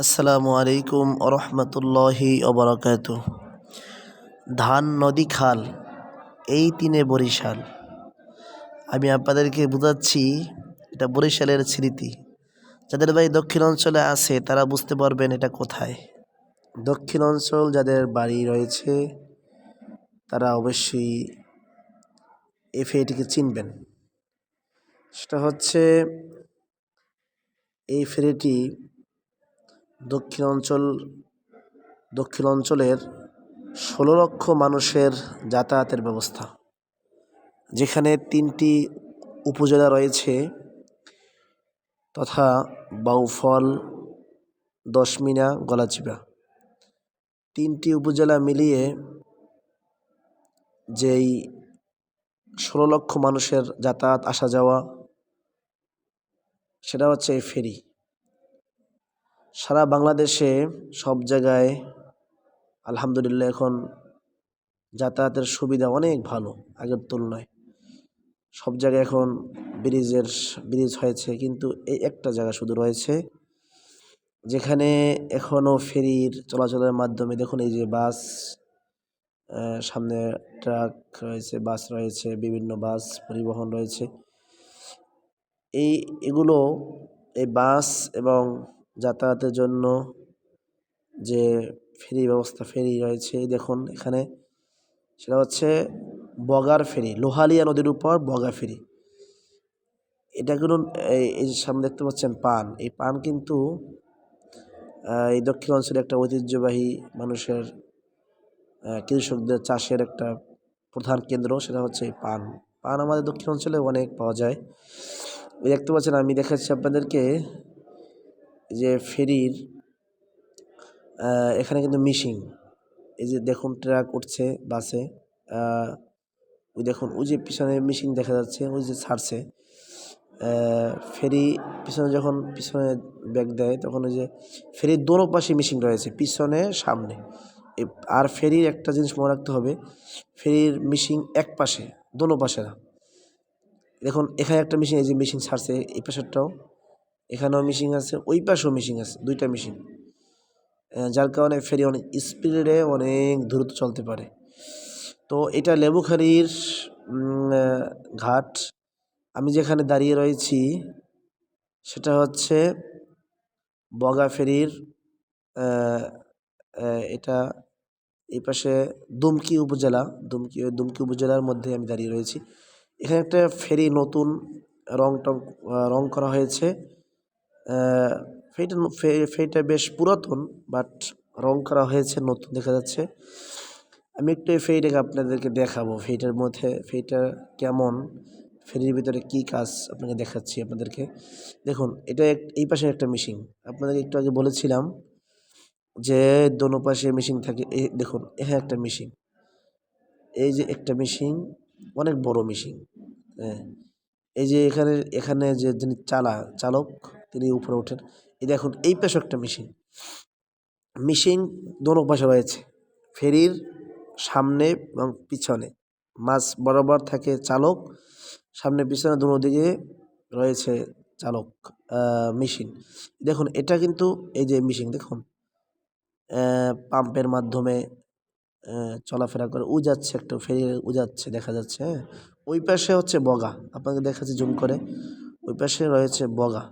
আসসালামু আলাইকুম রহমতুল্লাহি অবরাকাতু। ধান নদী খাল এই তিনে বরিশাল। আমি আপনাদেরকে বোঝাচ্ছি এটা বরিশালের স্মৃতি। যাদের বাড়ি দক্ষিণ অঞ্চলে আছে তারা বুঝতে পারবেন এটা কোথায়। দক্ষিণ অঞ্চল যাদের বাড়ি রয়েছে তারা অবশ্যই এটিকে চিনবেন। সেটা হচ্ছে এই ফেরিটি দক্ষিণ অঞ্চলের ১৬ লক্ষ মানুষের যাতায়াতের ব্যবস্থা, যেখানে ৩টি উপজেলা রয়েছে তথা বাউফল, দশমিনা, গলাচিপা। ৩টি উপজেলা মিলিয়ে যেই ১৬ লক্ষ মানুষের যাতায়াত আসা যাওয়া, সেটা হচ্ছে এই ফেরি। সারা বাংলাদেশে সব জায়গায় আলহামদুলিল্লাহ এখন যাতায়াতের সুবিধা অনেক ভালো আগের তুলনায়। সব জায়গায় এখন ব্রিজ হয়েছে, কিন্তু এই একটা জায়গা শুধু রয়েছে যেখানে এখনও ফেরির চলাচলের মাধ্যমে দেখুন এই যে বাস, সামনে ট্রাক রয়েছে, বাস রয়েছে, বিভিন্ন বাস পরিবহন রয়েছে। এই বাস এবং যাতায়াতের জন্য যে ফেরি রয়েছে দেখুন এখানে, সেটা হচ্ছে বগার ফেরি, লোহালিয়া নদীর উপর বগা ফেরি। এটা কিন্তু এই সামনে দেখতে পাচ্ছেন পান, এই পান কিন্তু এই দক্ষিণ অঞ্চলে একটা ঐতিহ্যবাহী মানুষের কৃষকদের চাষের একটা প্রধান কেন্দ্র, সেটা হচ্ছে এই পান। আমাদের দক্ষিণ অঞ্চলে অনেক পাওয়া যায়। এই দেখতে পাচ্ছেন, আমি দেখাচ্ছি আপনাদেরকে যে ফেরির এখানে কিন্তু মিশিং, এই যে দেখুন ট্রাক উঠছে বাসে, ওই দেখুন ওই যে পিছনে মিশিং দেখা যাচ্ছে, ওই যে ছাড়ছে ফেরি পিছনে, যখন পিছনে ব্যাগ দেয় তখন ওই যে ফেরির দোনো পাশে মিশিং রয়েছে, পিছনে সামনে। আর ফেরির একটা জিনিস মনে রাখতে হবে, ফেরির মিশিং এক পাশে, দোনো পাশে না। দেখুন এখানে একটা মিশিং, এই যে মিশিং ছাড়ছে, এই পাশেরটাও এখানেও মিশিং আছে, ওই পাশেও মিশিং আছে, দুইটা মিশিং, যার কারণে ফেরি অনেক স্পিডে অনেক দ্রুত চলতে পারে। তো এটা লেবুখালীর ঘাট। আমি যেখানে দাঁড়িয়ে রয়েছি সেটা হচ্ছে বগা ফেরির, এটা এই পাশে দুমকি উপজেলার মধ্যে আমি দাঁড়িয়ে রয়েছি। এখানে একটা ফেরি নতুন রং করা হয়েছে। ফেরিটা বেশ পুরাতন, বাট রং করা হয়েছে, নতুন দেখা যাচ্ছে। আমি একটু এই ফেরিটাকে আপনাদেরকে দেখাবো, ফেরিটা কেমন, ফেরির ভিতরে কি কাজ আপনাকে দেখাচ্ছি আপনাদেরকে। দেখুন এটা এই পাশে একটা মিশিং, আপনাদের একটু আগে বলেছিলাম যে দোনো পাশে মিশিং থাকে। এই দেখুন এখানে একটা মিশিং, এই যে একটা মিশিং, অনেক বড় মিশিং। এই যে এখানে যে যিনি চালক তিনি উপরে ওঠেন। এই দেখুন এই পাশে একটা মিশিং দোনো পাশে রয়েছে, ফেরির সামনে এবং পিছনে, মাঝ বরাবর থাকে চালক, সামনে পিছনে দুনো দিকে রয়েছে চালক মেশিন। দেখুন এটা কিন্তু এই যে মেশিন দেখুন পাম্পের মাধ্যমে চলাফেরা করে, যাচ্ছে একটা ফেরি যাচ্ছে দেখা যাচ্ছে। হ্যাঁ, ওই পাশে হচ্ছে বগা, আপনাকে দেখাচ্ছি জুম করে, ওই পাশে রয়েছে বগা।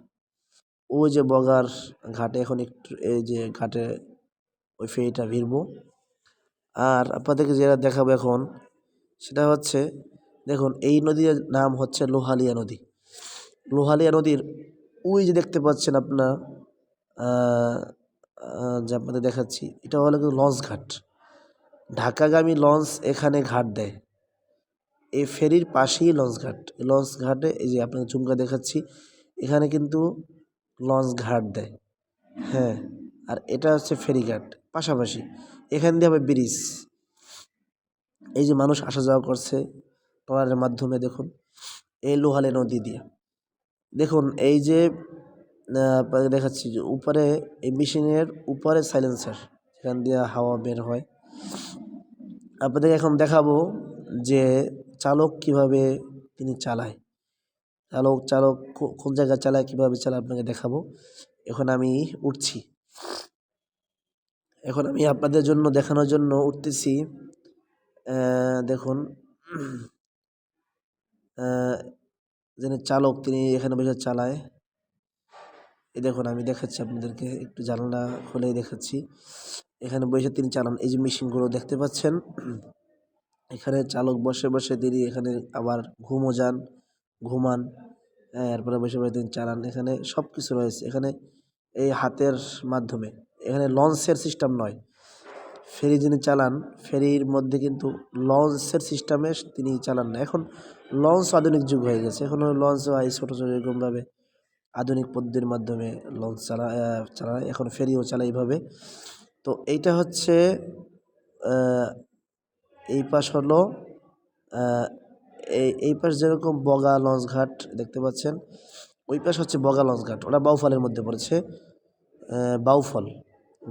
ওই যে বগার ঘাটে এখন একটু, এই যে ঘাটে ওই ফেরিটা ভিড়বো। আর আপনাদেরকে যেটা দেখাবো এখন সেটা হচ্ছে, দেখুন এই নদীর নাম হচ্ছে লোহালিয়া নদীর ওই যে দেখতে পাচ্ছেন আপনার, যে আপনাদের দেখাচ্ছি, এটা হলো কিন্তু লঞ্চ ঘাট, ঢাকাগামী লঞ্চ এখানে ঘাট দেয়। এই ফেরির পাশেই লঞ্চ ঘাটে এই যে আপনাকে ঝুমকা দেখাচ্ছি, এখানে কিন্তু লঞ্চ ঘাট দেয়। হ্যাঁ, আর এটা হচ্ছে ফেরিঘাট পাশাপাশি, এখান দিয়ে হবে ব্রিজ। এই যে মানুষ আসা যাওয়া করছে ট্রলারের মাধ্যমে, দেখুন এই লোহালে নদী দিয়ে। দেখুন এই যে আপনাকে দেখাচ্ছি যে উপরে এই মেশিনের উপরে সাইলেন্সার, সেখান দিয়ে হাওয়া বের হয়। আপনাদের এখন দেখাবো যে চালক কিভাবে তিনি চালায়, চালক কোন জায়গায় চালায়, কীভাবে চালায় আপনাকে দেখাবো। এখন আমি উঠছি। এখন আমি আপনাদের জন্য দেখানোর জন্য উঠতেছি। দেখুন, যিনি চালক তিনি এখানে বসে চালায়। এই দেখুন, আমি দেখাচ্ছি আপনাদেরকে, একটু জানালা খুলেই দেখাচ্ছি। এখানে বসে তিনি চালান। এই যে মেশিনগুলো দেখতে পাচ্ছেন, এখানে চালক বসে বসে তিনি এখানে আবার ঘুমান। এরপরে বসে বসে তিনি চালান। এখানে সব কিছু রয়েছে। এখানে এই হাতের মাধ্যমে, এখানে লঞ্চের সিস্টেম নয়। ফেরি যিনি চালান, ফেরির মধ্যে কিন্তু লঞ্চের সিস্টেমে তিনি চালান না। এখন লঞ্চ আধুনিক যুগ হয়ে গেছে। এখনও লঞ্চও হয় ছোটো ছোটো এরকমভাবে আধুনিক পদ্ধতির মাধ্যমে লঞ্চ চালায়। এখন ফেরিও চালায় এইভাবে। তো এইটা হচ্ছে এই পাশ হলো এই পাশ যেরকম বগা লঞ্চ ঘাট দেখতে পাচ্ছেন, ওই পাশ হচ্ছে বগা লঞ্চ ঘাট। ওটা বাউফলের মধ্যে পড়েছে।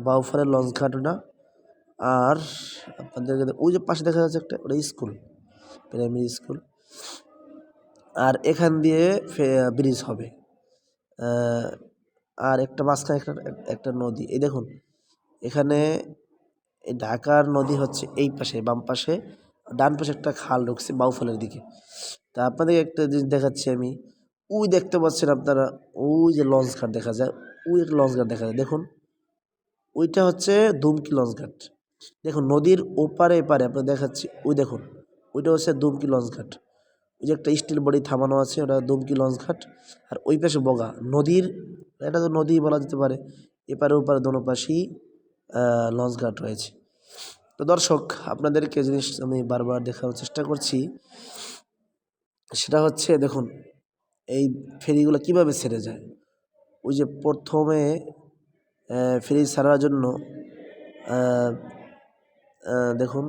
বাউফলের লঞ্চ ঘাট ওটা। আর আপনাদেরকে ওই যে পাশে দেখা যাচ্ছে একটা, ওটা স্কুল, প্রাইমারি স্কুল। আর এখান দিয়ে ব্রিজ হবে। আর একটা মাঝখানে একটা নদী। এই দেখুন, এখানে এই ঢাকার নদী হচ্ছে এই পাশে, বাম পাশে। ডান পাশে একটা খাল ঢুকছে বাউফলের দিকে। তা আপনাদের একটা জিনিস দেখাচ্ছি আমি। ওই দেখতে পাচ্ছেন আপনারা, ওই যে লঞ্চ ঘাট দেখা যায়, ওই একটা লঞ্চ ঘাট দেখা যায়। দেখুন, ওইটা হচ্ছে দুমকি লঞ্চ ঘাট। দেখুন, নদীর ওপারে এপারে আপনার দেখাচ্ছি, ওই দেখুন, ওইটা হচ্ছে দুমকি লঞ্চ ঘাট। ওই যে একটা স্টিল বডি থামানো আছে, ওটা দুমকি লঞ্চ ঘাট। আর ওই পাশে বগা নদীর, এটা তো নদী বলা যেতে পারে। এপারে ওপারে দোনো পাশেই লঞ্চ ঘাট রয়েছে। তো দর্শক, আপনাদেরকে জিনিস আমি বারবার দেখানোর চেষ্টা করছি, সেটা হচ্ছে দেখুন, এই ফেরিগুলো কিভাবে ছেড়ে যায়। ওই যে প্রথমে ফেরি ছাড়ার জন্য দেখুন,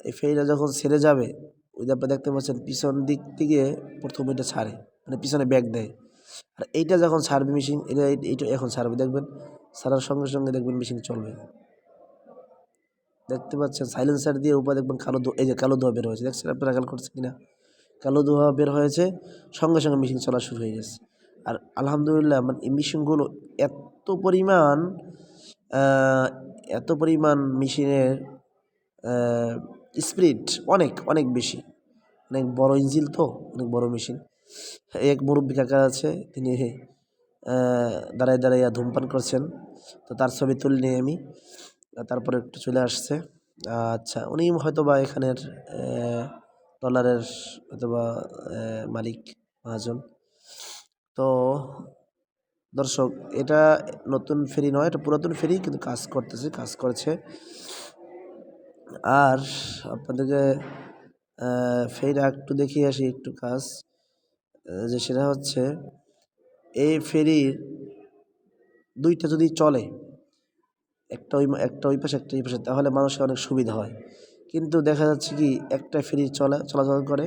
এই ফেরিটা যখন ছেড়ে যাবে, ওই যে আপনি দেখতে পাচ্ছেন পিছন দিক থেকে প্রথম এটা ছাড়ে, মানে পিছনে ব্যাগ দেয়। আর এইটা যখন ছাড়বে মেশিন, এইটা এখন ছাড়বে, দেখবেন ছাড়ার সঙ্গে সঙ্গে দেখবেন মেশিন চলবে। দেখতে পাচ্ছেন সাইলেন্সার দিয়ে উপরে দেখবেন এই যে কালো ধোঁয়া বের হয়েছে, দেখছেন আপনারা খেয়াল করছেন কিনা? কালো ধোঁয়া বের হয়েছে, সঙ্গে সঙ্গে মেশিন চলা শুরু হয়ে গেছে। আর আলহামদুলিল্লাহ, মানে এই মেশিনগুলো এত পরিমাণ মেশিনের স্পিড অনেক অনেক বেশি, অনেক বড় ইঞ্জিন, তো অনেক বড় মেশিন। এক মুরব্বী কাকা আছে, তিনি দাঁড়ায় দাঁড়াইয়া ধূমপান করছেন। তো তার ছবি তুলে নিই আমি, তারপরে একটু চলে আসছে। আচ্ছা, উনি হয়তো বা এখানের ডলারের হয়তো বা মালিক, মহাজন। তো দর্শক, এটা নতুন ফেরি নয়, এটা পুরাতন ফেরি, কিন্তু কাজ করছে। আর আপনাদেরকে ফেরিটা একটু দেখিয়ে আসি, একটু কাজ, যে সেটা হচ্ছে এই ফেরির দুইটা যদি চলে, একটা ওই পাশে একটা এই পাশে, তাহলে মানুষের অনেক সুবিধা হয়। কিন্তু দেখা যাচ্ছে কি, একটা ফেরি চলাচল করে,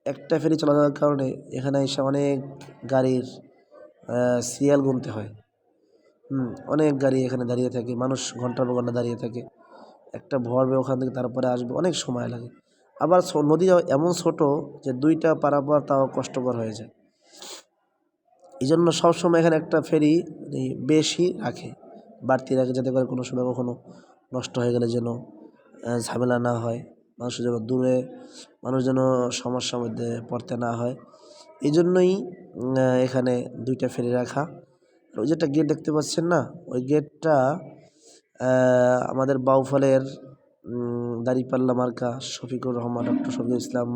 একটা ফেরি চলাচলের কারণে এখানে এসে অনেক গাড়ির সিরিয়াল গুনতে হয়। অনেক গাড়ি এখানে দাঁড়িয়ে থাকে, মানুষ ঘন্টার পর ঘন্টা দাঁড়িয়ে থাকে। একটা ভরবে ওখান থেকে, তারপরে আসবে, অনেক সময় লাগে। আবার নদী এমন ছোট যে দুইটা পারাপার তাও কষ্টকর হয়ে যায়। এই জন্য সবসময় এখানে একটা ফেরি বেশি রাখে, বাড়তি রাখে, যাতে করে কোনো সময় কখনো নষ্ট হয়ে গেলে যেন ঝামেলা না হয়, মানুষের যেন মানুষ যেন সমস্যার মধ্যে পড়তে না হয়। এই জন্যই এখানে দুইটা ফেরি রাখা। আর ওই যে একটা গেট দেখতে পাচ্ছেন না, ওই গেটটা আমাদের বাউফলের দাঁড়িপাল্লা মার্কা ডক্টর শফিকুল ইসলাম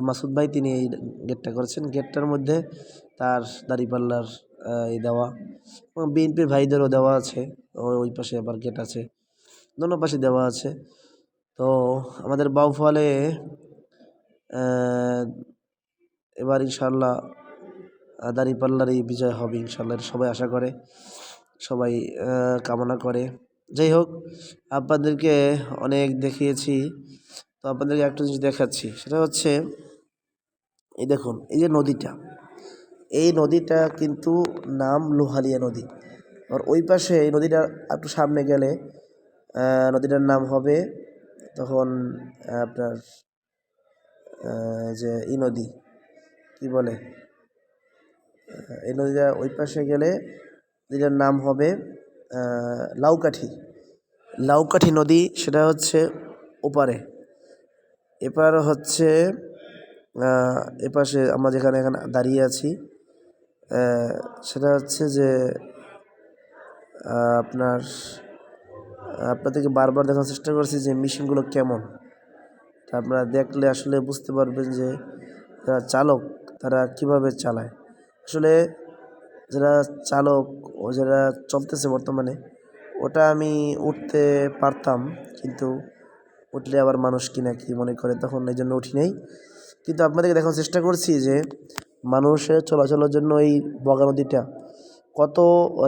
মাসুদ ভাই তিনি এই গেটটা করেছেন। গেটটার মধ্যে তার দাঁড়িপাল্লার দেওয়া, এবং বিএনপির ভাইদেরও দেওয়া আছে। ওই পাশে আবার গেট আছে, দোনো পাশে দেওয়া আছে। তো আমাদের বাউফলে এবার ইনশাল্লাহ দাঁড়িপাল্লারই বিজয় হবে ইনশাল্লাহ, সবাই আশা করে, সবাই কামনা করে। যাই হোক, আপনাদেরকে অনেক দেখিয়েছি, তো আপনাদেরকে একটা জিনিস দেখাচ্ছি, সেটা হচ্ছে এই দেখুন, এই নদীটা কিন্তু নাম লোহালিয়া নদী। আর ওই পাশে এই নদীটা একটু সামনে গেলে নদীটার নাম হবে তখন আপনার যে নদী কি বলে, এই নদীটা ওই পাশে গেলে নদীটার নাম হবে লাউকাঠি লাউকাঠি নদী, সেটা হচ্ছে ওপারে। এপার হচ্ছে এপাশে আমরা যেখানে এখানে দাঁড়িয়ে আছি, সেটা হচ্ছে যে আপনার আপনাদেরকে বারবার দেখার চেষ্টা করছি যে মেশিনগুলো কেমন। তা আপনারা দেখলে আসলে বুঝতে পারবেন যে যারা চালক তারা কিভাবে চালায়। আসলে যারা চালক ও যারা চলতেছে বর্তমানে, ওটা আমি উঠতে পারতাম, কিন্তু উঠলে আবার মানুষ কি না কি মনে করে, তখন এই জন্য উঠি নেই। কিন্তু আপনাদেরকে দেখানোর চেষ্টা করছি যে মানুষের চলাচলের জন্য এই বগা নদীটা কত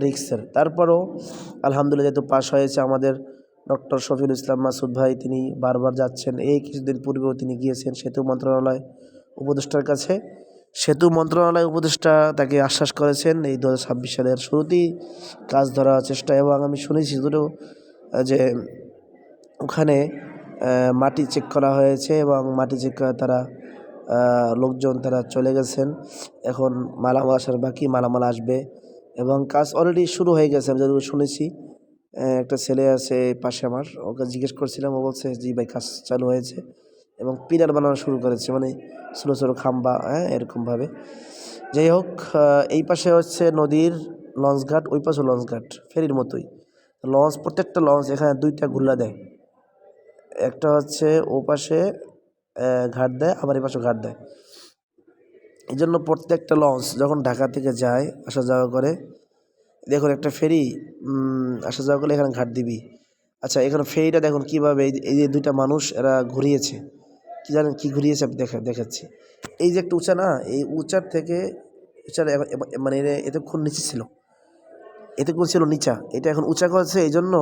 রিক্সের। তারপরও আলহামদুলিল্লাহ যেহেতু পাশ হয়েছে আমাদের ডক্টর শফিউল ইসলাম মাসুদ ভাই, তিনি বারবার যাচ্ছেন। এই কিছুদিন পূর্বেও তিনি গিয়েছেন সেতু মন্ত্রণালয় উপদেষ্টার কাছে। সেতু মন্ত্রণালয় উপদেষ্টা তাকে আশ্বাস করেছেন এই 2026 সালের শুরুতেই কাজ ধরার চেষ্টা। এবং আমি শুনেছি দুটো যে ওখানে মাটি চেক করা হয়েছে এবং মাটি চেক করে তারা লোকজন তারা চলে গেছেন। এখন মালামাল আসার বাকি, মালামাল আসবে এবং কাজ অলরেডি শুরু হয়ে গেছে। আমি যতদূর শুনেছি, একটা ছেলে আছে পাশে আমার, ওকে জিজ্ঞেস করছিলাম, ও বলছে জি ভাই কাজ চালু হয়েছে এবং পিলার বানানো শুরু করেছে, মানে ছোটো ছোটো খাম্বা, এরকমভাবে। যাই হোক, এই পাশে হচ্ছে নদীর লঞ্চঘাট, ওই পাশে লঞ্চঘাট, ফেরির মতোই লঞ্চ। প্রত্যেকটা লঞ্চ এখানে দুইটা ঘুল্লা দেয়, একটা হচ্ছে ও পাশে ঘাট দেয়, আবার এই পাশে ঘাট দেয়। এই জন্য প্রত্যেকটা লঞ্চ যখন ঢাকা থেকে যায়, আসা যাওয়া করে, দেখুন একটা ফেরি আসা যাওয়া করলে এখানে ঘাট দিবি। আচ্ছা, এখানে ফেরিটা দেখুন কীভাবে এই যে দুইটা মানুষ এরা ঘুরিয়েছে, কী জানেন কী ঘুরিয়েছে, আমি দেখাচ্ছি। এই যে একটা উঁচা না, এই উঁচার থেকে উঁচার মানে এতক্ষণ নিচে ছিল, এতক্ষণ ছিল নিচা, এটা এখন উঁচা করেছে এই জন্য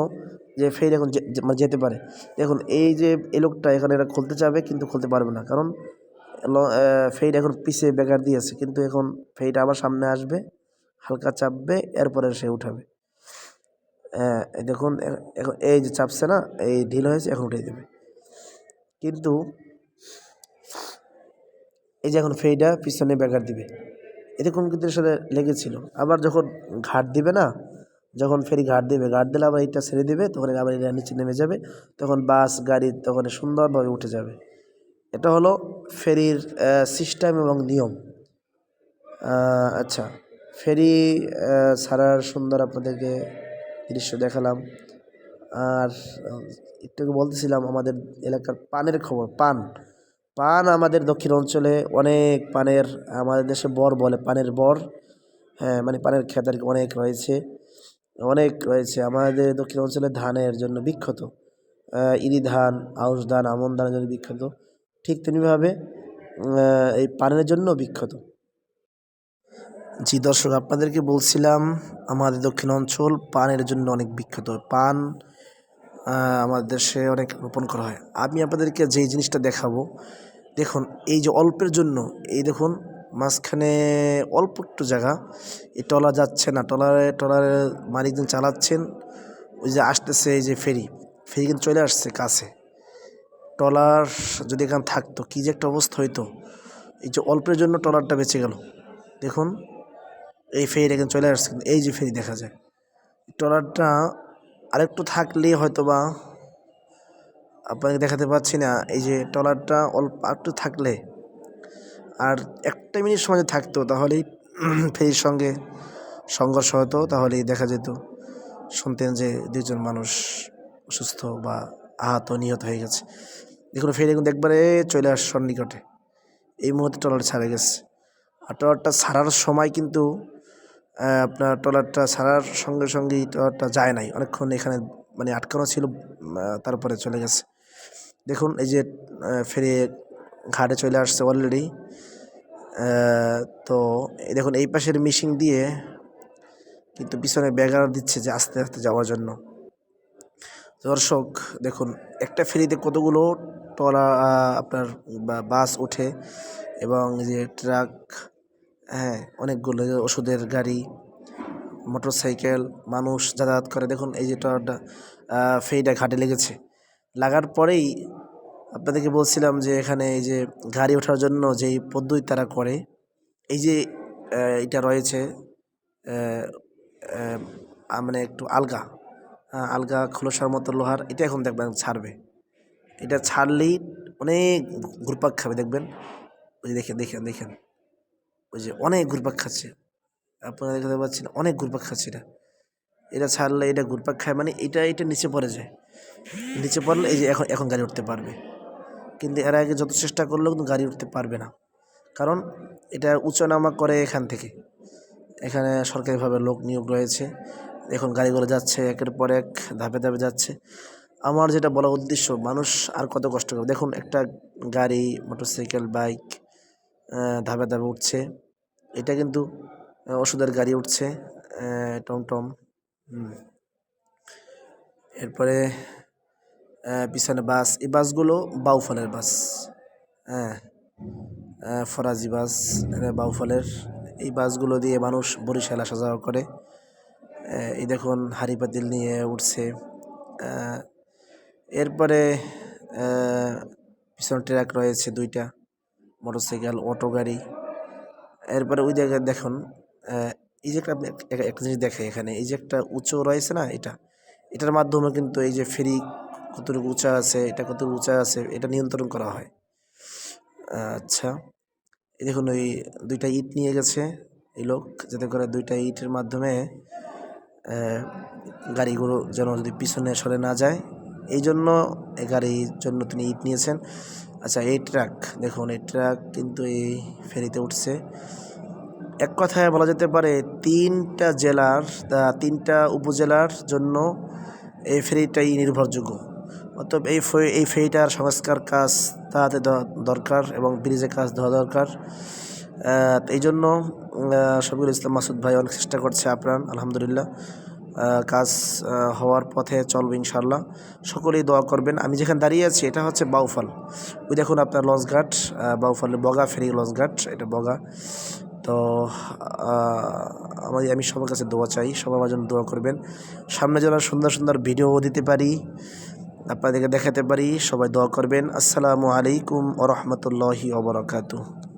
যে ফেরি এখন মানে যেতে পারে। দেখুন এই যে এই লোকটা এখানে এরা খুলতে চাবে কিন্তু খুলতে পারবে না, কারণ ফেরিটা এখন পিছিয়ে বেকার দিয়েছে। কিন্তু এখন ফেরিটা আবার সামনে আসবে, হালকা চাপবে, এরপরে সে উঠাবে। দেখুন এখন এই যে চাপছে না, এই ঢিল হয়েছে, এখন উঠিয়ে দেবে। কিন্তু এই যে এখন ফেরিটা পিছনে বেকার দিবে, এরকম কিন্তু এর সাথে লেগেছিল। আবার যখন ঘাট দিবে না, যখন ফেরি ঘাট দেবে, ঘাট দিলে আবার এটা ছেড়ে দেবে, তখন আবার এটা নিচে নেমে যাবে, তখন বাস গাড়ি তখন সুন্দরভাবে উঠে যাবে। এটা হলো ফেরির সিস্টেম এবং নিয়ম। আচ্ছা, ফেরি ছাড়ার সুন্দর আপনাদেরকে দৃশ্য দেখালাম। আর একটু বলতেছিলাম আমাদের এলাকার পানের খবর। পান আমাদের দক্ষিণ অঞ্চলে অনেক পানের, আমাদের দেশে বর বলে, পানের বর। হ্যাঁ, মানে পানের ক্ষেত আর কি অনেক রয়েছে, অনেক রয়েছে। আমাদের দক্ষিণ অঞ্চলে ধানের জন্য বিখ্যাত, ইরি ধান, আউশ ধান, আমন ধানের জন্য বিখ্যাত। ঠিক তেমনিভাবে এই পানের জন্য বিখ্যাত। জি দর্শক, আপনাদেরকে বলছিলাম আমাদের দক্ষিণ অঞ্চল পানের জন্য অনেক বিখ্যাত। পান আমাদের দেশে অনেক রোপণ করা হয়। আমি আপনাদেরকে যেই জিনিসটা দেখাবো, দেখুন এই যে অল্পের জন্য, এই দেখুন মাঝখানে অল্প একটু জায়গা, এই ট্রলার যাচ্ছে না, ট্রলারের মালিকজন চালাচ্ছেন, ওই যে আসতেছে এই যে ফেরি কিন্তু চলে আসছে কাছে। ট্রলার যদি এখানে থাকতো কী যে একটা অবস্থা হইতো। এই যে অল্পের জন্য ট্রলারটা বেঁচে গেল। দেখুন এই ফেরি এখানে চলে আসছে, এই যে ফেরি দেখা যায়, ট্রলারটা আরেকটু থাকলেই হয়তো বা আপনাকে দেখাতে পাচ্ছি না। এই যে ট্রলারটা অল্প একটু থাকলে, আর একটা মিনিট সময় থাকতো, তাহলেই ফেরির সঙ্গে সংঘর্ষ হতো, তাহলেই দেখা যেত, শুনতেন যে দুজন মানুষ অসুস্থ বা আহত নিহত হয়ে গেছে। দেখুন ফেরি কিন্তু একবারে চলে আস সন্নিকটে, এই মুহূর্তে ট্রলার ছাড়া গেছে। আর ট্রলারটা ছাড়ার সময় কিন্তু আপনার ট্রলারটা ছাড়ার সঙ্গে সঙ্গেই ট্রলারটা যায় নাই, অনেকক্ষণ এখানে মানে আটকানো ছিল, তারপরে চলে গেছে। দেখুন এই যে ফেরি ঘাটে চলে আসছে অলরেডি। তো দেখুন এই পাশের মিশিং দিয়ে কিন্তু পিছনে ব্যাগার দিচ্ছে যে আস্তে আস্তে যাওয়ার জন্য। দর্শক দেখুন একটা ফেরিতে কতগুলো ট্রলা আপনার বাস ওঠে, এবং যে ট্রাক, হ্যাঁ অনেকগুলো ওষুধের গাড়ি, মোটরসাইকেল, মানুষ যাতায়াত করে। দেখুন এই যে ট্রলারটা ফেরিটা ঘাটে লেগেছে, লাগার পরেই আপনাদেরকে বলছিলাম যে এখানে এই যে গাড়ি ওঠার জন্য যেই পদ্ধতি তারা করে, এই যে এটা রয়েছে মানে একটু আলগা, আলগা খোলসার মতো লোহার, এটা এখন দেখবেন ছাড়বে। এটা ছাড়লেই অনেক ঘুরপাক খাবে দেখবেন। ওই যে দেখেন দেখেন দেখেন, ওই যে অনেক ঘুরপাক খাচ্ছে, আপনারা দেখতে পাচ্ছেন অনেক ঘুরপাক খাচ্ছে। এটা ছাড়লে এটা ঘুরপাক খায়, মানে এটা নিচে পড়ে যায়। নিচে পড়লে এই যে এখন এখন গাড়ি উঠতে পারবে, কিন্তু এর আগে যত চেষ্টা করলেও কিন্তু গাড়ি উঠতে পারবে না, কারণ এটা উঁচু নামা করে এখান থেকে। এখানে সরকারিভাবে লোক নিয়োগ রয়েছে, এখন গাড়িগুলো যাচ্ছে একের পর এক, ধাপে ধাপে যাচ্ছে। আমার যেটা বলা উদ্দেশ্য, মানুষ আর কত কষ্ট করবে। দেখুন একটা গাড়ি, মোটরসাইকেল, বাইক ধাপে ধাপে উঠছে, এটা কিন্তু ওষুধের গাড়ি উঠছে, টমটম। এরপরে পিছনে বাস, এই বাসগুলো বাউফলের বাস, হ্যাঁ, ফরাজি বাস, বাউফলের। এই বাসগুলো দিয়ে মানুষ বরিশাল আসা যাওয়া করে। এই দেখুন হাঁড়ি পাতিল নিয়ে উঠছে। এরপরে পিছনে ট্রাক রয়েছে দুইটা, মোটরসাইকেল, অটো গাড়ি। এরপরে ওই জায়গায় দেখুন, এই যে একটা জিনিস দেখে এখানে, এই যে একটা উঁচু রয়েছে না, এটার মাধ্যমে কিন্তু এই যে ফেরি কতটুকু উঁচা আছে, এটা কতটুকু উঁচা আছে, এটা নিয়ন্ত্রণ করা হয়। আচ্ছা, এই দেখুন ওই দুইটা ইট নিয়ে গেছে এই লোক, যাতে করে দুইটা ইটের মাধ্যমে গাড়িগুলো যেন যদি পিছনে সরে না যায়, এই জন্য এই গাড়ির জন্য তিনি ইট নিয়েছেন। আচ্ছা, এই ট্রাক দেখুন, এই ট্রাক কিন্তু এই ফেরিতে উঠছে। এক কথায় বলা যেতে পারে 3টা জেলার, 3টা উপজেলার জন্য এই ফেরিটাই নির্ভরযোগ্য। অতএব এই ফেরিটার সংস্কার কাজ তাতে দরকার, এবং ব্রিজের কাজ দেওয়া দরকার। এই জন্য শফিকুল ইসলাম মাসুদ ভাই অনেক চেষ্টা করছে, আপ্রাণ, আলহামদুলিল্লাহ। কাজ হওয়ার পথে চলবে ইনশাল্লাহ। সকলেই দোয়া করবেন। আমি যেখানে দাঁড়িয়ে আছি এটা হচ্ছে বাউফল। ওই দেখুন আপনার লঞ্চঘাট, বাউফলের বগা ফেরি লঞ্চঘাট, এটা বগা। তো আমি সবার কাছে দোয়া চাই, সবাই আমার জন্য দোয়া করবেন। সামনে যেন সুন্দর সুন্দর ভিডিও দিতে পারি, আপনাদেরকে দেখাতে পারি। সবাই দোয়া করবেন। আসসালামু আলাইকুম ওয়া রাহমাতুল্লাহি ওয়া বারাকাতুহু।